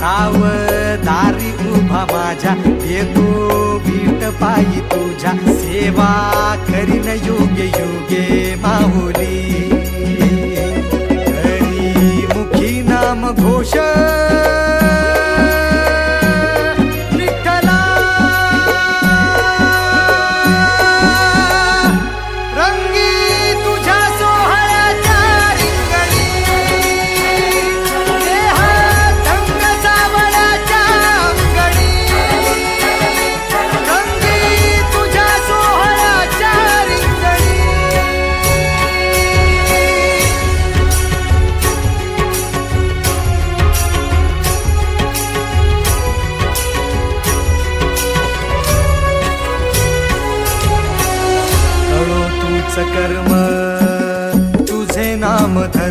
राव दारी उभा माझ्या, येतो बीट पायी तुझ्या, सेवा करीन योग्य योग्य माहुली. हरी मुखी नाम घोष कर्म तुझे नाम धर